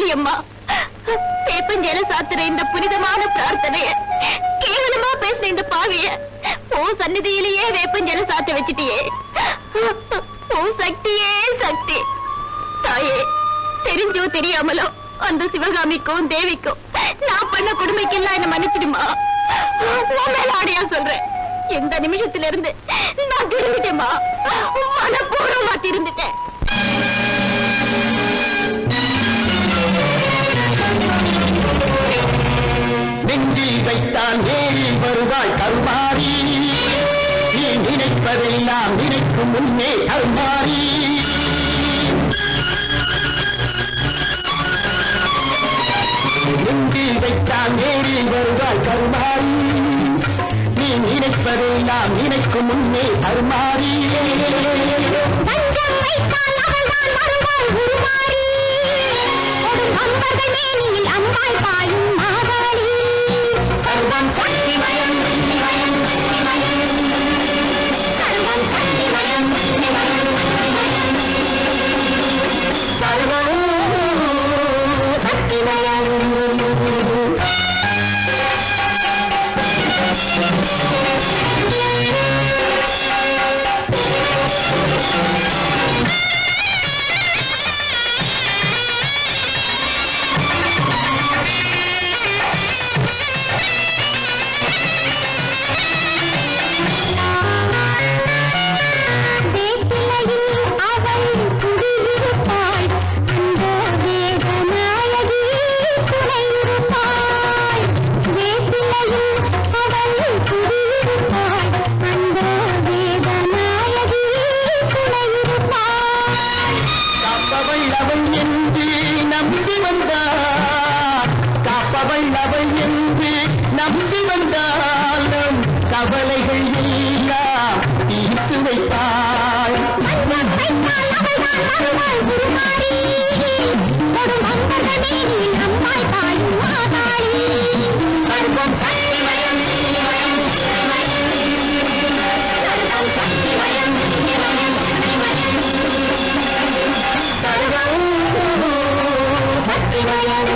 காளியம்மா, வேப்பஞ்சேல சாத்துற இந்த புனிதமான பிரார்த்தனைய கேவலமா பேசின இந்த பாவிய உன் சந்நிதியிலேயே வேப்பஞ்சேல சாத்த வச்சிட்டியே. உன் சக்தியே சக்தி. தாயே, தெரிஞ்சோ தெரியாமலோ அந்த சிவகாமிக்கும் தேவிக்கும் நான் பண்ண கொடுமைக்கெல்லாம் என்ன மன்னிச்சிடுமா. உன் மேல ஆடையா சொல்றேன். எந்த நிமிஷத்துல இருந்து நான் திரும்பிட்டேமா, மனப்பூர்வமா திரும்பிட்டேன். நெஞ்சில் வைத்தால் நேரில் வருவாய் கருமாறி, நீ நினைப்பதெல்லாம் நினைக்கும் முன்னே கருமாறி. நெஞ்சில் வைத்தால் நேரில் வருவாய் கருமாறி, நீ நினைப்பதெல்லாம் நினைக்கும் முன்னே கருமாறி. அம்பாய் பாயும் மாதாளி சர்வம் சக்திமயம் சர்வம் சக்திமயம் சர்வம் சக்திமயம். கவலைகள் எல்லாம் தீர்த்து வைத்தாள். சர்வம் சக்திமயம் சர்வம் சக்திமயம்.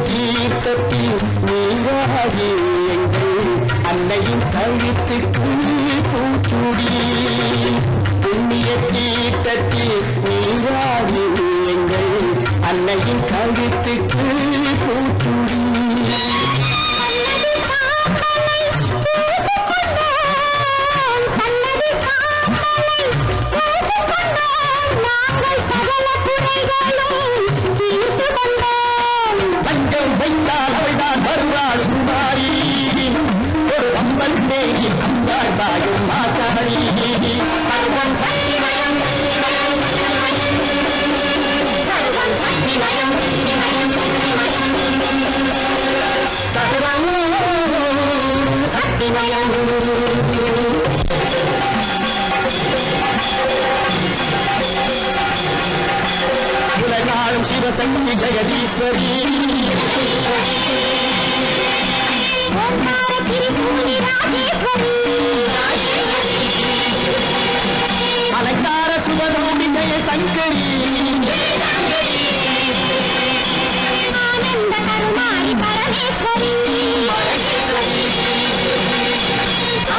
தீர்த்தத்தில் நீராடி எங்கள் அன்னையின் கழுத்துக்கு பூச்சுடி. புண்ணிய தீர்த்தத்தில் நீராடி எங்கள் அன்னையின் கழுத்துக்கு பூச்சுடி. உலகாளும் சிவசக்தி ஜெகதீஸ்வரி, அலங்கார சுவரோமி ஜெய சங்கரி, ஆனந்த கருமாரி பரமேஸ்வரி,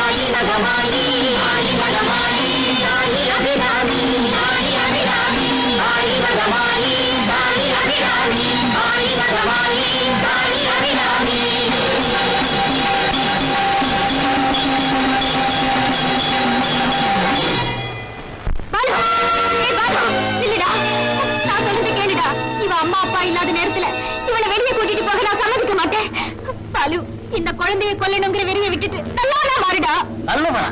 ஆயி மகமாயி ஆயி மகமாயி ஆயி அபிராமி ஆயி அபிராமி ஆயி மகமாயி ஆயி அபிராமி ஆயி மகமாயி ஆயி அபிராமி. அம்மா அப்பா இல்லாத நேரத்துல இவனை வெளியே கூட்டிட்டு போக நான் சம்மதிக்க மாட்டேன். பாலு, இந்த குழந்தையை கொல்லணுங்கிற வெறியை விட்டுட்டு நல்லவனா மாறுடா. நல்லவனா?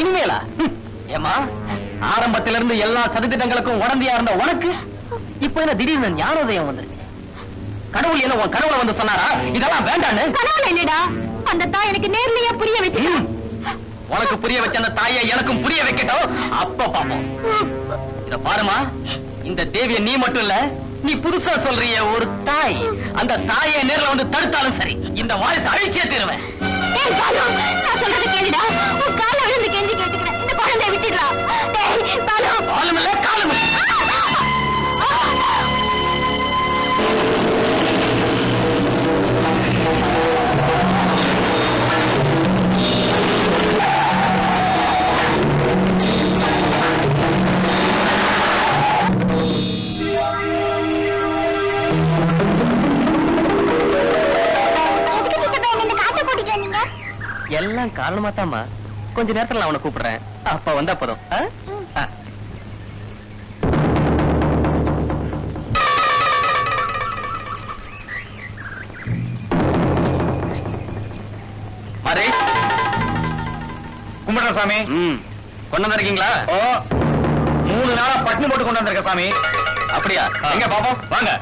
இனிமேலா? ஏமா, ஆரம்பத்தில இருந்து எல்லா சதித்திட்டங்களுக்கும் உடந்தையா இருந்த உனக்கு இப்ப என்ன திடீர்னு ஞானோதயம் வந்துருச்சு? கடவுள் என்ன உன் கடவுளை வந்து சொன்னாரா இதெல்லாம் வேண்டான்னு? கடவுள் இல்லடா, அந்த தாய் எனக்கு நேர்லயே புரிய வச்சு. உனக்கு புரிய வச்ச அந்த தாயை எனக்கும் புரிய வைக்கட்டும், அப்ப பாப்போம். இத பாருமா, இந்த தேவிய நீ மட்டும் இல்ல, நீ புதுசா சொல்றிய ஒரு தாய், அந்த தாயை நேர்ல வந்து தடுத்தாலும் சரி, இந்த வாரிசு அழிச்சே தருவேன். ஏய் பாலு, நான் சொல்றது கேளுடா. உன் கால விழுந்து கெஞ்சி கேட்டுக்கிறேன், இந்த குழந்தைய விட்டுடுறா. டேய் பாலு, காலம் இல்ல காலம் இல்ல. எல்லாம் காரணமா தாமா. கொஞ்ச நேரத்துல நான் அவனை கூப்பிடுறேன், அப்ப வந்தா போதும். மாறி கும்பிடுற சாமி. கொண்டு வந்திருக்கீங்களா? ஓ, 3 நாளா பட்டினி போட்டு கொண்டு வந்திருக்க சாமி. அப்படியா? எங்க பாப்போம், வாங்க.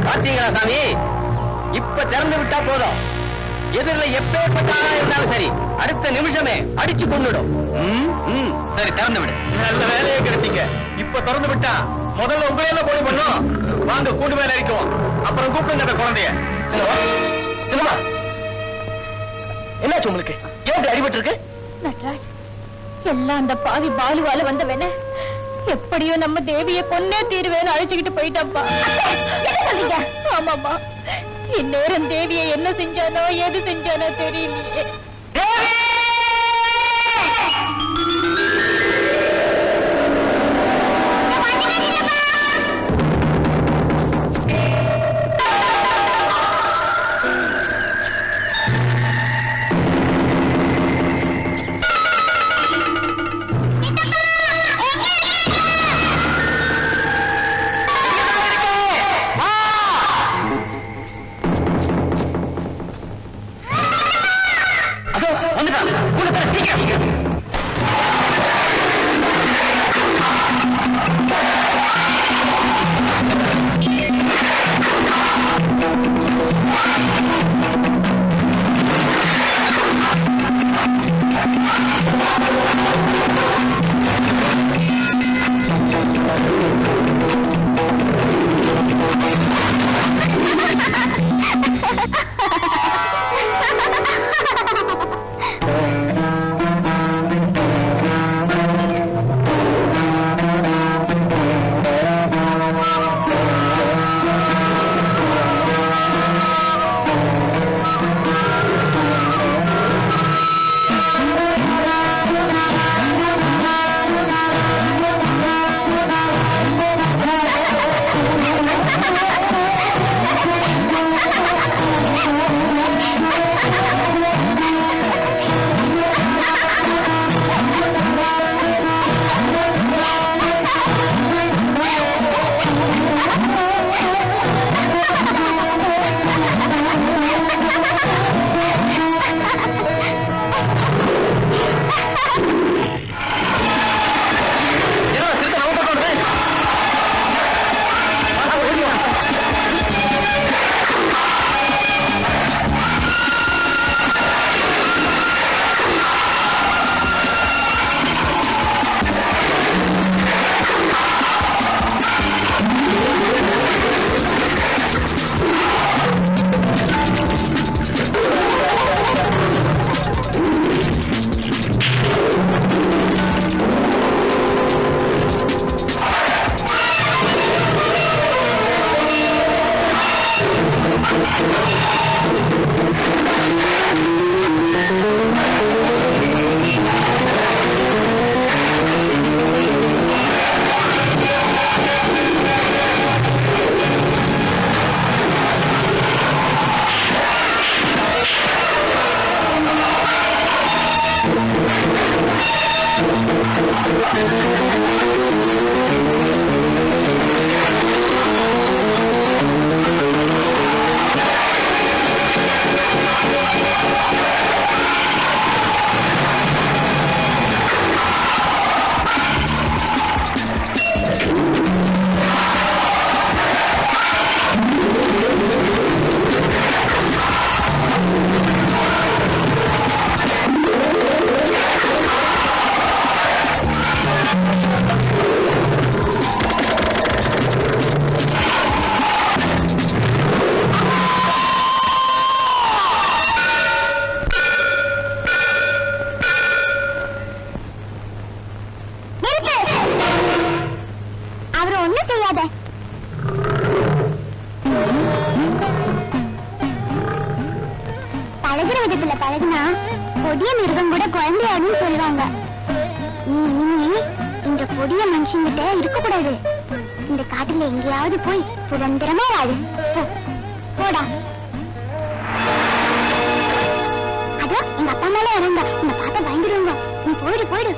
பாத்தீங்களா சாமி, இப்ப திறந்து விட்டா போதும். எதிரில் எப்பேற்பட்ட ஆளா இருந்தாலும் சரி, அடுத்த நிமிஷமே அடிச்சு கொண்டுடும். சரி, திறந்து விடு. நல்ல வேலையை கிடைச்சீங்க. இப்ப திறந்து விட்டா முதல்ல உங்களையெல்லாம் போய் பண்ணும். வாங்க, கூண்டு மேல இருக்கும். அப்புறம் கூப்பிடுங்க அந்த குழந்தைய. சிலமா, என்னாச்சு உங்களுக்கு? ஏன் அடிபட்டு இருக்கு? நட்ராஜ், எல்லாம் அந்த பாவி பாலுவால வந்தவன எப்படியோ நம்ம தேவிய கொன்னே தீருவேன்னு அழைச்சுக்கிட்டு போயிட்டாப்பா. ஆமாமா, இந்நேரம் தேவிய என்ன செஞ்சானோ எது செஞ்சானோ தெரியலையே. விதத்துல பழகுனா கொடிய மிருகம் கூட குழந்தையாடும் சொல்லுவாங்க. நீ இனிமே இந்த கொடிய மனுஷங்கிட்ட இருக்க கூடாது. இந்த காட்டுல எங்கேயாவது போய் சுதந்திரமா வாழு. போடா. அதோ எங்க அப்பா மேல இறங்க இந்த பாத்த பயந்துருவாங்க. நீ போயிடு போயிடு.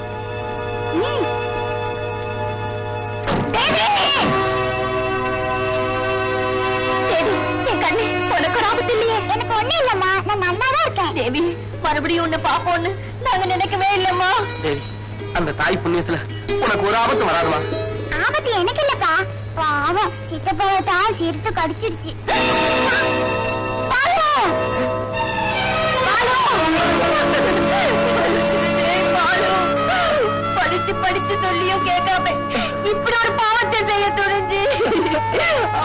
எனக்கு ஒண்ணு இல்லம்மா, நான் நல்லாதான் இருக்கேன். தேவி, மறுபடியும் உன்னை பாப்போன்னு நாங்க நினைக்கவே இல்லம்மா. அந்த தாய் புண்ணியத்துல உனக்கு ஒரு ஆபத்து வராதுமா. ஆபத்து எனக்கு இல்லப்பா, பாவம் சித்தப்பாவை தான் சிரித்து கடிச்சிருச்சு. படிச்சு படிச்சு சொல்லியும் கேட்காம இப்படி ஒரு பாவத்தை செய்ய துணிஞ்சு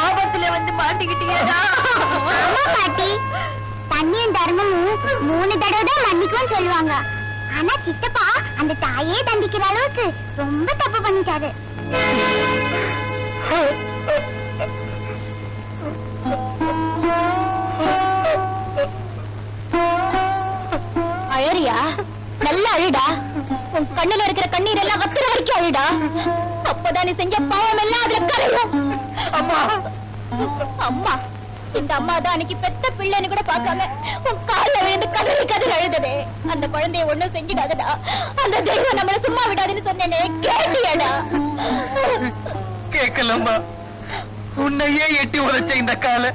ஆபத்துல வந்து மாட்டிக்கிட்டீங்களா? ஆமா பாட்டி, தண்ணியும் தர்மமும் 3 தடவை தான் மன்னிக்கும் சொல்லுவாங்க. ஆனா சித்தப்பா அந்த தாயே தண்டிக்கிற அளவுக்கு ரொம்ப தப்பு பண்ணிட்டாரு. அழறியா? நல்ல அழுடா. உன் கண்ணுல இருக்கிற கண்ணீர் எல்லாம் வத்துற வரைக்கும் அழுடா. அப்பதான் நீ செஞ்ச பாவம் எல்லாம் அதுல கரையும். அம்மா, அம்மா, இந்த அம்மா தான் அன்னைக்கு பெத்த பிள்ளைன்னு கூட பார்க்காம உன் கால விழுந்து கதறி கதறி அழுததே. அந்த குழந்தைய ஒண்ணும் செஞ்சிடாதடா, அந்த தெய்வம் நம்மள சும்மா விடாதுன்னு சொன்னேனே, கேட்டியடா? கேட்கலம்மா. உன்னையே எட்டி உரைச்ச இந்த கால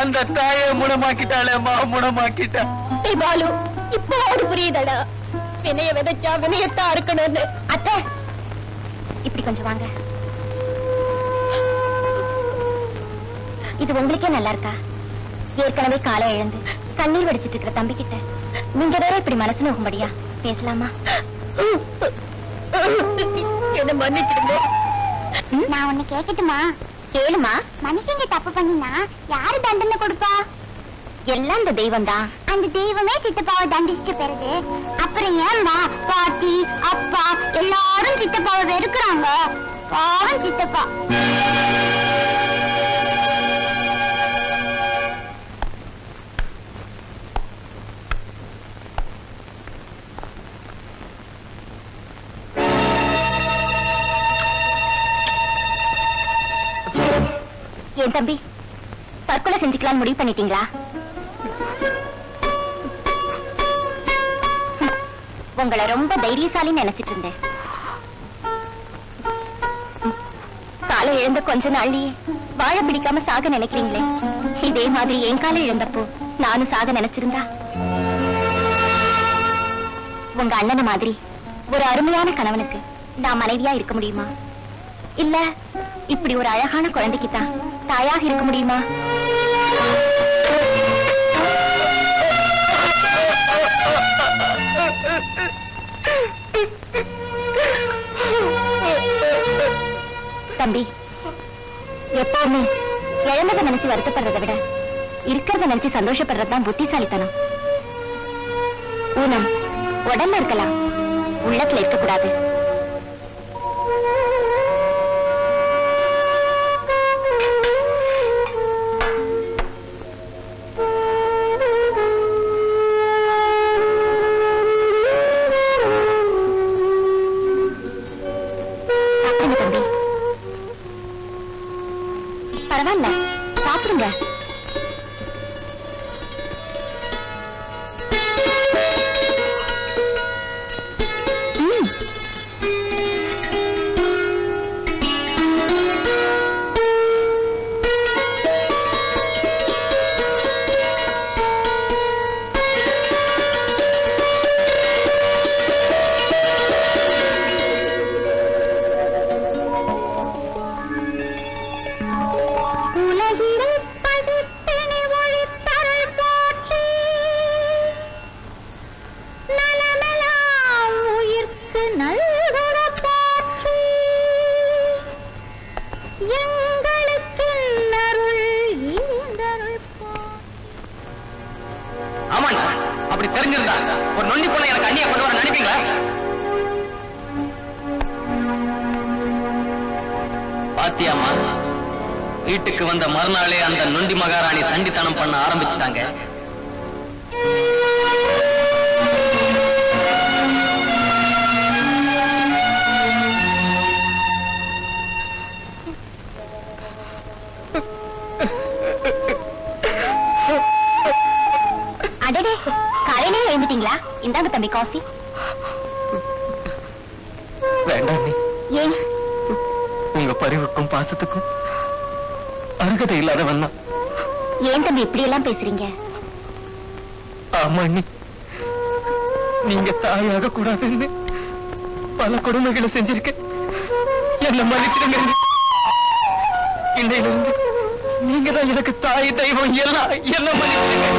அந்த தாயை முடமாக்கிட்டாளேம்மா, முடமாக்கிட்டா. பாலு, இப்போது புரியுதடா, வினைய விதைச்சா வினையத்தான் இருக்கணும்னு. அத்தை, இப்படி கொஞ்சம் வாங்க. இது உங்களுக்கே நல்லா இருக்கா? ஏற்கனவே காலை இழந்து கண்ணீர் வடிச்சிட்டு இருக்கிற தம்பி கிட்ட நீங்க வேற இப்படி மனசு நோகும்படியா பேசலாமா? என்ன மன்னிச்சிடுங்க. நான் உன்னை கேட்கட்டுமா? கேளுமா. மனுஷங்க தப்பு பண்ணினா யாரு தண்டனை கொடுப்பா? எல்லாம் அந்த தெய்வம் தான். அந்த தெய்வமே சித்தப்பாவை தண்டிச்சிட்ட பிறகு அப்புறம் ஏன்பா பாட்டி அப்பா எல்லாரும் சித்தப்பாவை வெறுக்கிறாங்க? பாவம் சித்தப்பா. என் தம்பி, தற்கொலை செஞ்சுக்கலாம்னு முடிவு பண்ணிட்டீங்களா? உங்களை ரொம்ப தைரியசாலின்னு நினைச்சிட்டு இருந்தேன். காலை இழந்த கொஞ்ச நாள்லயே வாழ பிடிக்காம சாக நினைக்கிறீங்களே, இதே மாதிரி என் காலை இழந்தப்போ நானும் சாக நினைச்சிருந்தா உங்க அண்ணன மாதிரி ஒரு அருமையான கணவனுக்கு நான் மனைவியா இருக்க முடியுமா? இல்ல இப்படி ஒரு அழகான குழந்தைக்குத்தான் தாயாக இருக்க முடியுமா? தம்பி, எப்பவுமே இழந்ததை நினைச்சு வருத்தப்படுறதை விட இருக்கிறத நினைச்சு சந்தோஷப்படுறதுதான் புத்திசாலித்தனம். ஊனம் உடம்புல இருக்கலாம், உள்ளத்துல இருக்கக்கூடாது. பரவாயில்ல, சாப்பிடுங்க. அப்படி தெரிஞ்சிருந்தா ஒரு நொண்டி போல எனக்கு அண்ணியை கொண்டு வர நினைப்பீங்களா? பாத்தியாமா, வீட்டுக்கு வந்த மறுநாளே அந்த நொண்டி மகாராணி சண்டித்தனம் பண்ண ஆரம்பிச்சுட்டாங்க. அடடே, காலையிலே எழுந்துட்டீங்களா? இந்தாங்க தம்பி காஃபி. வேண்டாம் நீ. ஏன்? உங்க பரிவுக்கும் பாசத்துக்கும் அருகதை இல்லாதவன் தான். ஏன் தம்பி இப்படி எல்லாம் பேசுறீங்க? ஆமா அண்ணி, நீங்க தாயாக கூடாதுன்னு பல கொடுமைகளை செஞ்சிருக்க. என்ன மன்னிச்சிடுங்க. இன்னையிலிருந்து நீங்க தான் எனக்கு தாய் தெய்வம் எல்லாம். என்ன மன்னிச்சிடுங்க.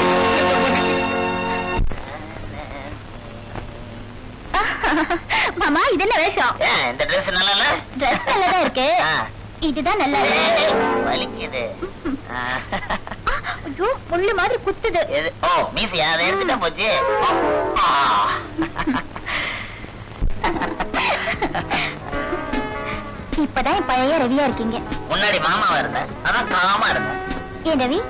மாமா, இது என்ன வேஷம்? இந்த Dress நல்லா இல்ல? Dress நல்லதா இருக்கு. இதுதான் நல்லா வலிக்குது. ஐயோ, முள்ளு மாதிரி குத்துது. ஓ, மீசியா? அதை எடுத்துட்டா போச்சு. இப்பதான் என் பழைய ரவியா இருக்கீங்க. முன்னாடி மாமாவா இருந்தேன், அதான் காமா இருந்தேன். ஏன் ரவி,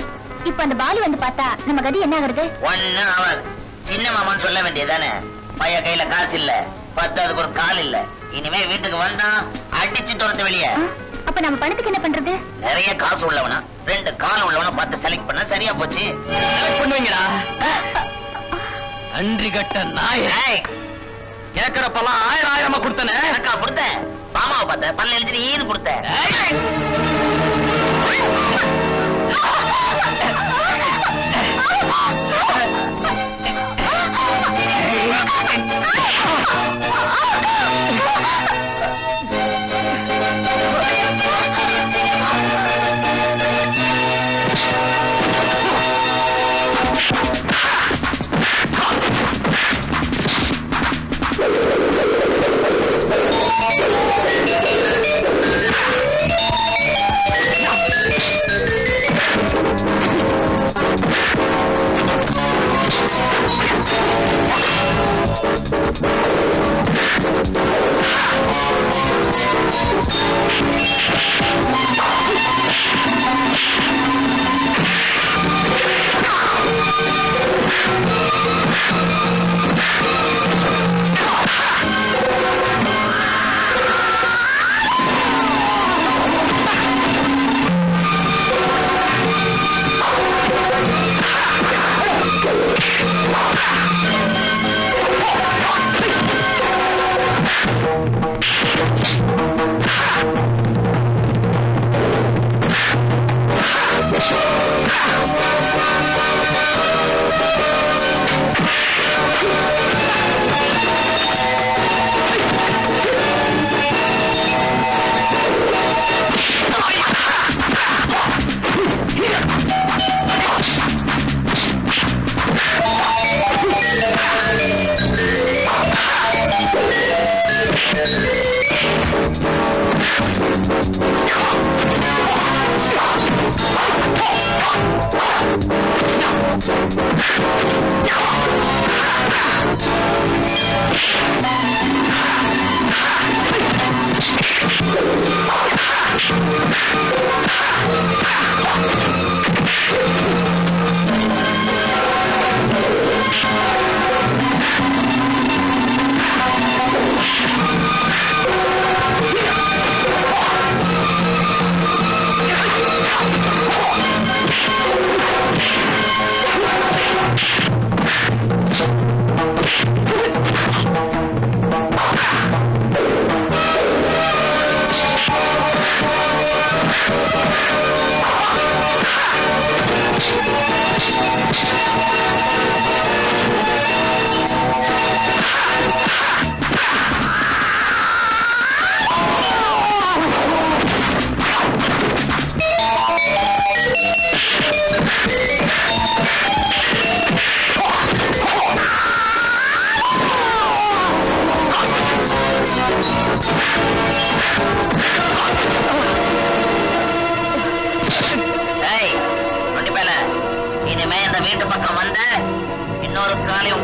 இப்ப அந்த பாலு வந்து பார்த்தா நம்ம கதி என்ன ஆகுறது? ஒண்ணும் ஆகாது. சின்ன மாமான்னு சொல்ல வேண்டியதானே. பைய கையில காசு இல்ல, பத்தாவதுக்கு ஒரு கால் இல்ல. இனிமே வீட்டுக்கு வந்தா அடிச்சு துரத்து வெளியே. அப்ப நம்ம பணத்துக்கு என்ன பண்றது? நிறைய காசு உள்ளவனா, 2 கால் உள்ளவனா பார்த்து செலக்ட் பண்ண சரியா போச்சு. பண்ணுவீங்களா? நன்றி கட்ட நாய். கேட்கிறப்பெல்லாம் 1000 கொடுத்தனே. எனக்கா கொடுத்த? மாமாவை பார்த்த பல்ல எழுதி ஈடு கொடுத்த.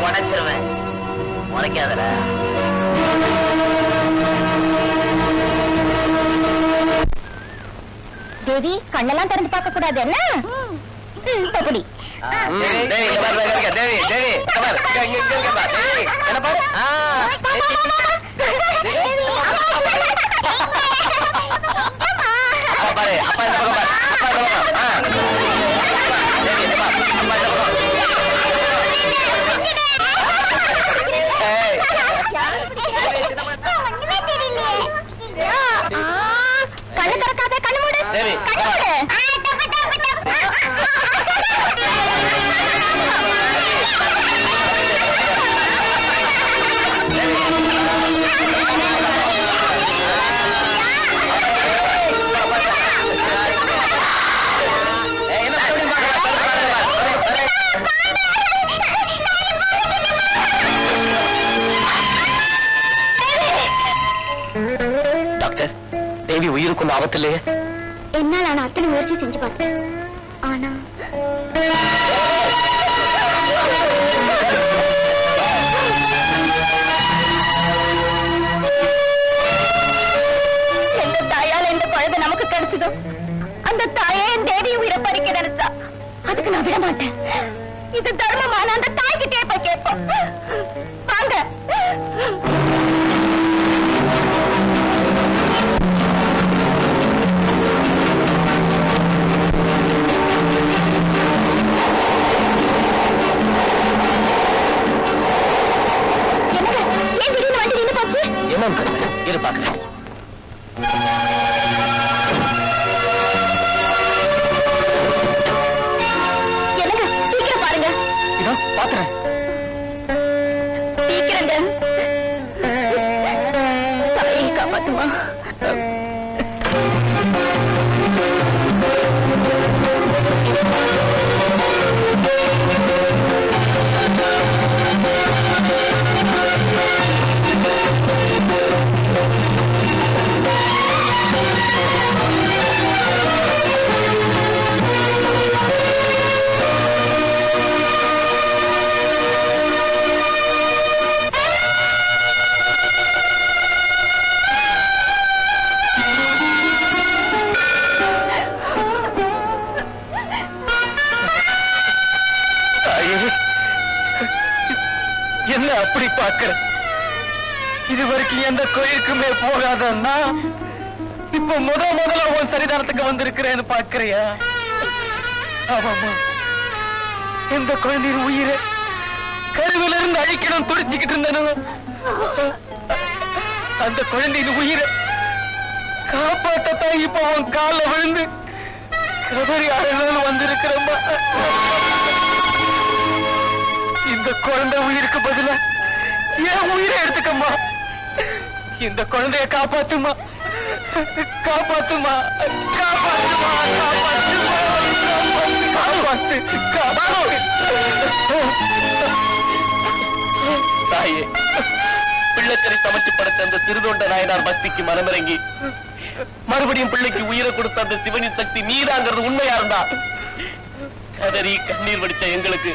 உடைச்சிருவேன். முறைக்காதடா. தேவி, கண்ணெல்லாம் திறந்து பார்க்க கூடாது என்ன? அப்படி என்ன பாரு பாரு அப்பா இந்த பக்கம் பாரு கண்ணு திறக்காத, கண்ணு மூடு, கண்ணு மூடு. டாக்டர், தேவி உயிருக்குள்ள ஆபத்தில்லையே? என்னால் நான் அத்தனை முயற்சி செஞ்சு பார்த்தேன். ஆனா எந்த தாயால இந்த குழந்தை நமக்கு கிடைச்சதோ அந்த தாயே என் தேவி உயிரை பறிக்க நினைச்சா அதுக்கு நான் விட மாட்டேன். இது தர்மமான அந்த தாய்கிட்டே போய் கேட்போம். வாங்க. என்னன்னு தெரியல, இரு பாக்குறேன். சீக்கிரம் பாருங்க. இதோ பாக்குறேன். சீக்கிரங்க. தாயை காப்பாத்துமா. என்ன அப்படி பாக்குற? இதுவரைக்கும் எந்த கோயிலுக்குமே போகாதன்னா இப்ப முதல்ல உன் சரிதானத்துக்கு வந்திருக்கிறேன்னு பாக்குறியா? ஆமாமா, எந்த குழந்தையின் உயிரை கருவில இருந்து அழிக்கணும் துடிச்சுக்கிட்டு இருந்தனும் அந்த குழந்தையின் உயிரை காப்பாற்றத்தான் இப்ப உன் கால விழுந்து கதறி அழகான வந்திருக்கிறம்மா. இந்த குழந்தை உயிருக்கு பதிலா என் உயிரை எடுத்துக்கம்மா. இந்த குழந்தைய காப்பாத்துமா, காப்பாத்துமா, காப்பாத்துமா, காப்பாத்துமா, காப்பாத்து, காப்பாத்து. தாயே, பிள்ளைக்கறி சமைச்சு படைத்த அந்த திருதொண்ட நாயனார் பக்திக்கு மனமிறங்கி மறுபடியும் பிள்ளைக்கு உயிரை கொடுத்த அந்த சிவனின் சக்தி நீதாங்கிறது உண்மையா இருந்தா கதறி கண்ணீர் வடிச்ச எங்களுக்கு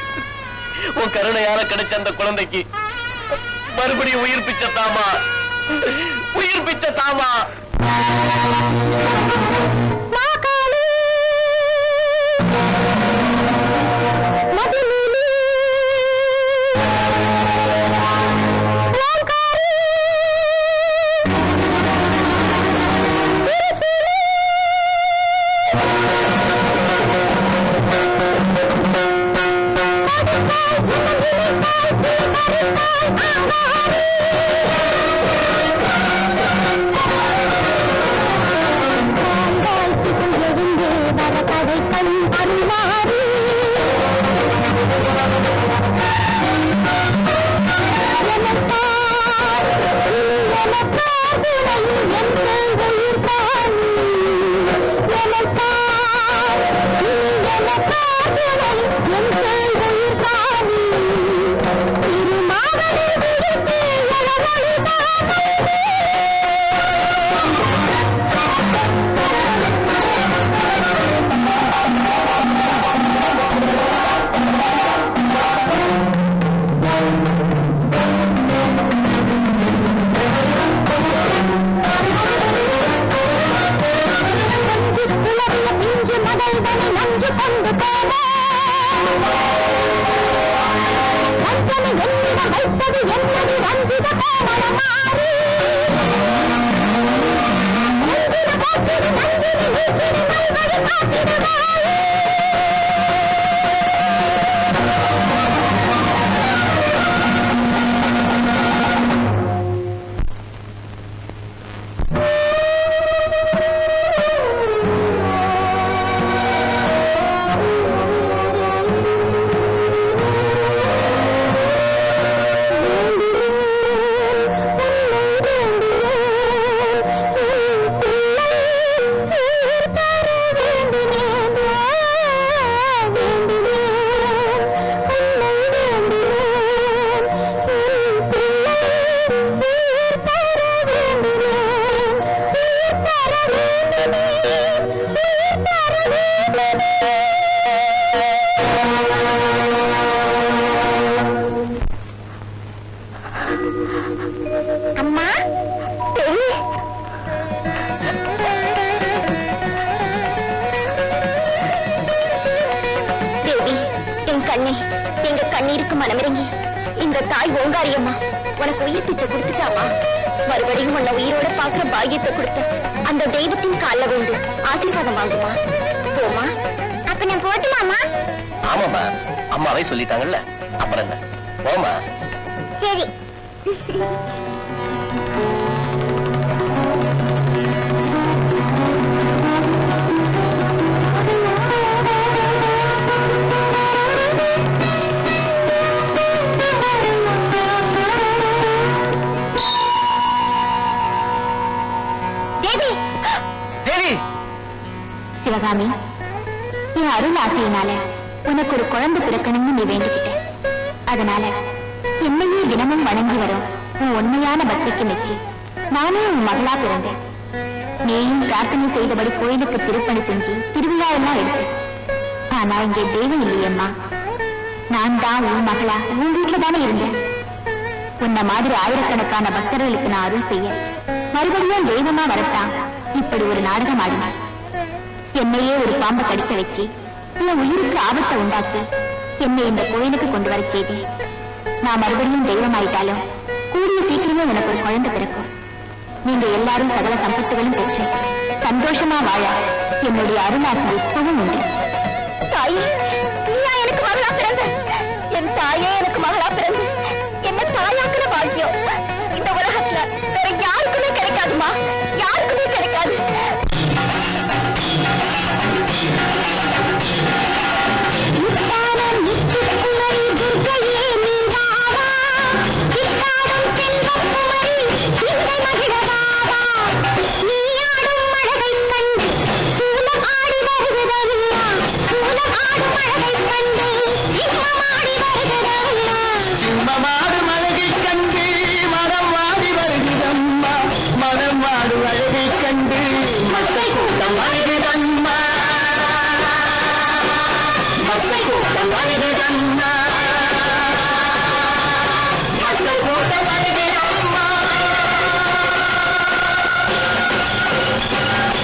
உன் கருணையால கிடைச்ச அந்த குழந்தைக்கு மறுபடியும் உயிர் பிச்சை தாமா, உயிர் பிச்சை தாமா. நஞ்சு கொண்டு போன என்னடி ரஞ்சித கோமள மாறி நஞ்சின போக்கிடு நஞ்சினி நீக்கிடு நல்வழி காத்திடுவாயே அம்மா தேவி என் கண்ணே எங்க கண்ணீருக்கு மனமிறங்கி இந்த தாய் ஓங்காரியம்மா உனக்கு உயிர் பிச்சை கொடுத்துட்டாமா மறுபடியும் உன்னை உயிரோட பாக்குற பாக்கியத்தை கொடுத்த அந்த தெய்வத்தின் கால வேண்டு ஆசீர்வாதம் வாங்குமா போமா அப்ப நான் போட்டுமாமா ஆமாமா அம்மாவே சொல்லிட்டாங்கல்ல அப்புறம் என்ன போமா சரி சிவகாமி என் அருள் ஆசையினால உனக்கு ஒரு குழந்தை பிறக்கணும்னு நீ வேண்டிக்கிட்ட அதனால என்னையே தினமும் வணங்கி வரும் உன் உண்மையான பக்திக்கு மெச்சி நானே உன் மகளா பிறந்தேன் நீயும் பிரார்த்தனை செய்தபடி கோயிலுக்கு திருப்பணி செஞ்சு திருவிழா எல்லாம் எடுத்து ஆனா இங்கே தெய்வம் இல்லையம்மா நான் தான் உன் மகளா உன் வீட்டுல தானே இருந்தேன் உன்ன மாதிரி ஆயிரக்கணக்கான பக்தர்களுக்கு நான் அருள் செய்ய மறுபடியும் தெய்வமா வரத்தான் இப்படி ஒரு நாடகம் ஆடினார் என்னையே ஒரு பாம்பை கடிக்க வச்சு என் உயிருக்கு ஆபத்தை உண்டாக்கி என்னை இந்த கோயிலுக்கு கொண்டு வர செய்தி நான் மறுபடியும் தெய்வமாயிட்டாலும் கூடிய சீக்கிரமே எனக்கு ஒரு குழந்தை பிறக்கும் நீங்க எல்லாரும் சகல சம்பத்துகளும் பெற்று சந்தோஷமா வாழ என்னுடைய அருளாசி எப்பவும் உண்டு தாயே நீயா எனக்கு மகளா பிறந்த என் தாயே எனக்கு மகளா பிறந்து என்ன தாயாக்குற பாக்கியம் இந்த உலகத்துல வேற யாருக்குமே கிடைக்காதுமா யாருக்குமே கிடைக்காது